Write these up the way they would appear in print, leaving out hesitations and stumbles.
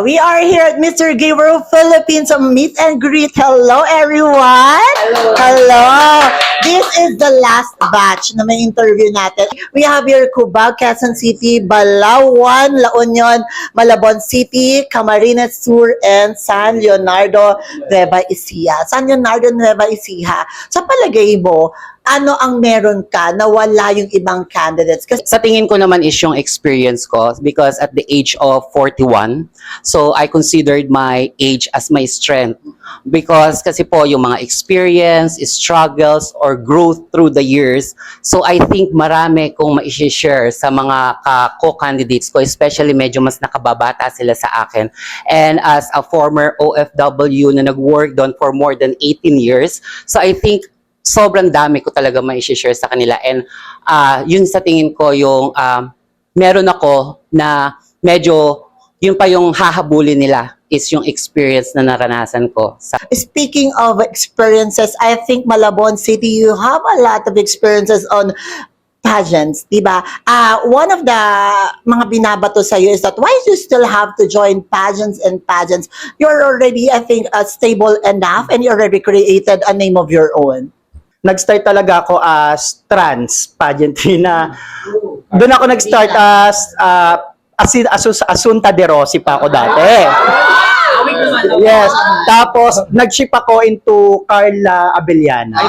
We are here at Mr. Gabriel Philippines, a meet and greet. Hello, everyone! Hello! This is the last batch na may interview natin. We have here Cubao, Quezon City, Balawan, La Union, Malabon City, Camarines Sur, and San Leonardo, Nueva Ecija. San Leonardo, Nueva Ecija. Sa palagay mo, ano ang meron ka na wala yung ibang candidates? Kasi Sa tingin ko naman is yung experience ko because at the age of 41, so I considered my age as my strength because kasi po yung mga experience, struggles, or growth through the years. So I think marami kong ma-share sa mga co-candidates ko, especially medyo mas nakababata sila sa akin. And as a former OFW na nag-work doon for more than 18 years, so I think sobrang dami ko talaga ma-share sa kanila. And yun sa tingin ko yung meron ako na medyo yun pa yung hahabulin nila is yung experience na naranasan ko. speaking of experiences, I think Malabon City, you have a lot of experiences on pageants, di ba? One of the mga binabato sa iyo is that why do you still have to join pageants and pageants? You're already, I think, stable enough and you already created a name of your own. Nag-start talaga ako as trans pageantry na doon ako nag-start as Asunta de Rossi pa ako dati. Yes. Tapos nag-ship ako into Carla Abellana.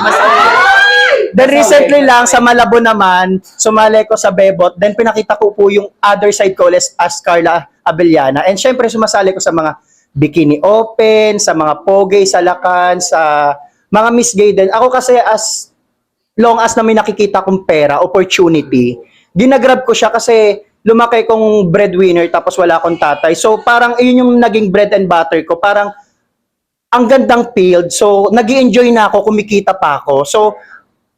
Then recently lang sa Malabo naman, sumali ko sa Bebot. Then pinakita ko po yung other side ko as Carla Abellana. And syempre sumasali ko sa mga Bikini Open, sa mga Poge, sa Lakan, sa mga Miss Gay din. Ako kasi as long as na may nakikita kong pera, opportunity, ginagrab ko siya kasi lumaki kong breadwinner tapos wala akong tatay. So parang yun yung naging bread and butter ko. Parang ang gandang field. So nag-i-enjoy na ako, kumikita pa ako. So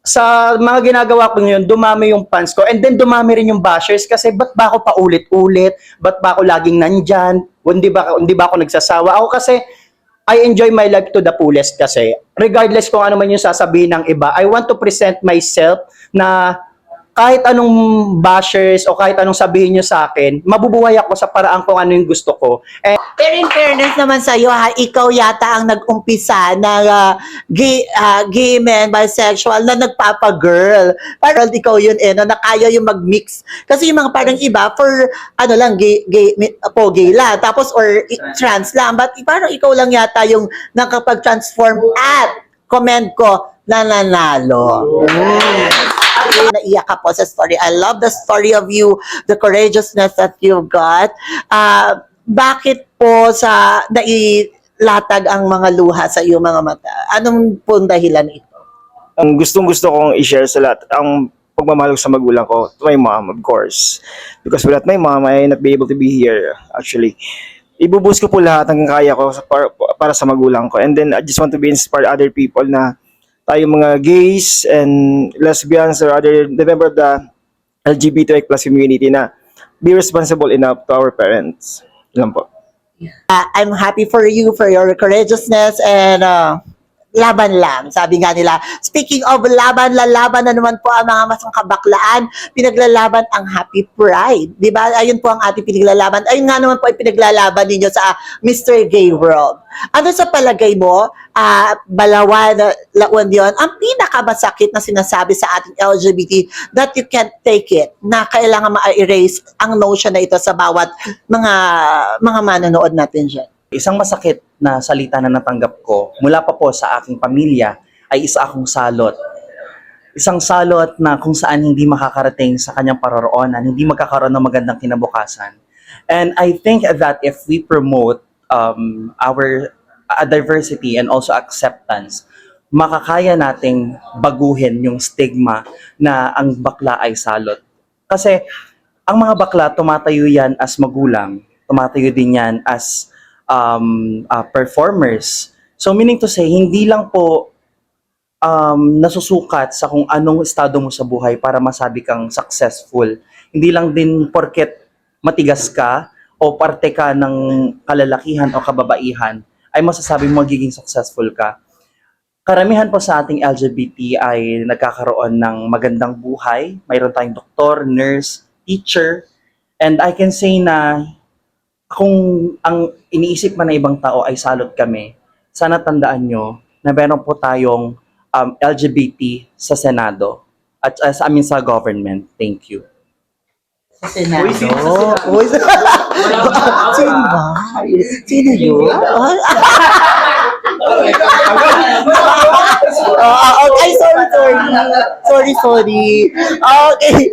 sa mga ginagawa ko ngayon, dumami yung fans ko. And then dumami rin yung bashers kasi ba't ba ako paulit-ulit? Ba't ba ako laging nandyan? Hindi ba ako nagsasawa? Ako kasi I enjoy my life to the fullest kasi regardless kung ano man yung sasabihin ng iba, I want to present myself na kahit anong bashers o kahit anong sabihin nyo sa akin, mabubuhay ako sa paraan kung ano yung gusto ko. And Pero in fairness naman sa iyo, ikaw yata ang nag-umpisa ng gay men, bisexual, na nagpapa-girl. Parang ikaw yun na kaya yung mag-mix. Kasi yung mga parang iba, for ano lang, gay lang, tapos or trans lang. But parang ikaw lang yata yung nakapag-transform at comment ko na nanalo. Naiyak ka po sa story. I love the story of you, the courageousness that you've got. Bakit po sa nailatag ang mga luha sa iyong mga mata? Anong po dahilan ito? Ang gustong-gusto kong i-share sa lahat, ang pagmamahal ko sa magulang ko, to my mom, of course. Because without my mom, I not be able to be here, actually. Ibubus ko po lahat ng kaya ko para sa magulang ko. And then, I just want to be inspired other people na tayo mga gays and lesbians or other member of the LGBTQ plus community na be responsible enough to our parents. Yan po. I'm happy for you, for your courageousness, and laban lang. Sabi nga nila, speaking of laban, lalaban na naman po ang mga masang kabaklaan, pinaglalaban ang Happy Pride. Di ba? Ayun po ang ating pinaglalaban. Ayun nga naman po ay pinaglalaban ninyo sa Mr. Gay World. Ano sa palagay mo, Balawan, La Union, ang pinakamasakit na sinasabi sa ating LGBT that you can't take it, na kailangan ma-erase ang notion na ito sa bawat mga manonood natin dyan? Isang masakit na salita na natanggap ko mula pa po sa aking pamilya ay isa akong salot. Isang salot na kung saan hindi makakarating sa kanyang paroroonan, hindi magkakaroon ng magandang kinabukasan. And I think that if we promote our diversity and also acceptance, makakaya nating baguhin yung stigma na ang bakla ay salot. Kasi ang mga bakla, tumatayo yan as magulang, tumatayo din yan as performers. So meaning to say, hindi lang po nasusukat sa kung anong estado mo sa buhay para masabi kang successful. Hindi lang din porket matigas ka o parte ka ng kalalakihan o kababaihan ay masasabi mo magiging successful ka. Karamihan po sa ating LGBT ay nagkakaroon ng magandang buhay. Mayroon tayong doktor, nurse, teacher, and I can say na kung ang iniisip man ng ibang tao ay salot kami, sana tandaan nyo na meron po tayong LGBT sa Senado at sa amin sa government. Thank you. Senado. Uy, sino ba? Sino yun? Okay, sorry. Okay.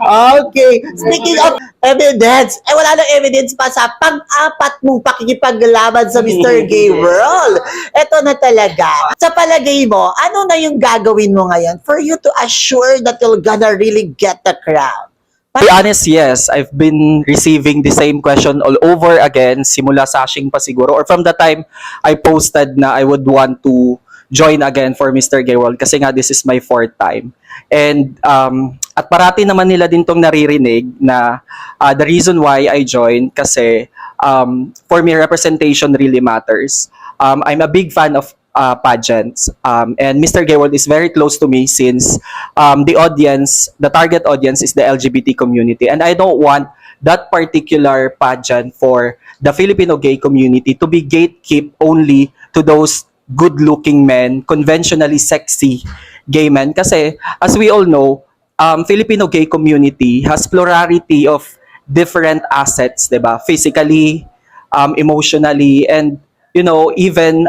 Okay. Speaking of evidence, wala nang evidence pa sa pang-apat mong pakikipaglaban sa Mr. Gay World. Ito na talaga. Sa palagay mo, ano na yung gagawin mo ngayon for you to assure that you're gonna really get the crown? To be honest, yes. I've been receiving the same question all over again, simula sashing pa siguro, or from the time I posted na I would want to join again for Mr. Gay World kasi nga this is my fourth time. And at parati naman nila din tong naririnig na the reason why I joined kasi for me representation really matters. I'm a big fan of pageants and Mr. Gay World is very close to me since the target audience is the LGBT community, and I don't want that particular pageant for the Filipino gay community to be gatekeep only to those good-looking men, conventionally sexy gay men. Kasi, as we all know, Filipino gay community has plurality of different assets, diba? Physically, emotionally, and even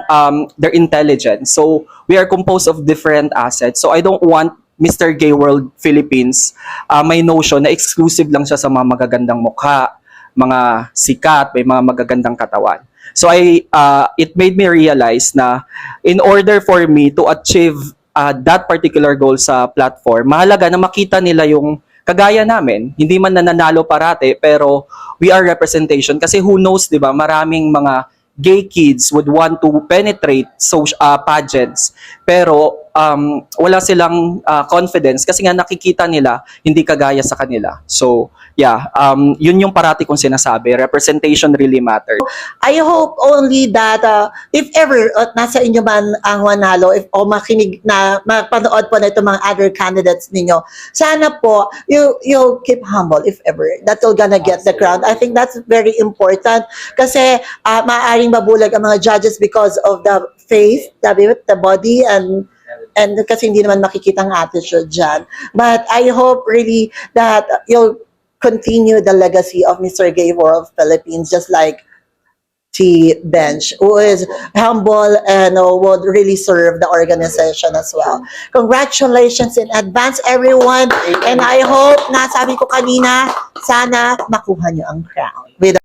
their intelligence. So, we are composed of different assets. So, I don't want Mr. Gay World Philippines, may notion na exclusive lang siya sa mga magagandang mukha, mga sikat, may mga magagandang katawan. So it made me realize na in order for me to achieve that particular goal sa platform, mahalaga na makita nila yung kagaya namin. Hindi man nananalo parate, pero we are representation. Kasi who knows, di ba, maraming mga gay kids would want to penetrate pageants, pero wala silang confidence kasi nga nakikita nila hindi kagaya sa kanila. So, yeah, yun yung parati kong sinasabi, representation really matters. I hope only that if ever nasa inyo man ang manalo, o makinig na mapanood po na itong mga other candidates ninyo, sana po you keep humble if ever that you're gonna get the crown. I think that's very important kasi maaaring mabulag ang mga judges because of the face, the body, and kasi hindi naman makikita ang attitude dyan. But I hope really that you'll continue the legacy of Mr. Gay World Philippines, just like T. Bench, who is humble and would really serve the organization as well. Congratulations in advance, everyone. And I hope, nasabi ko kanina, sana makuha nyo ang crown.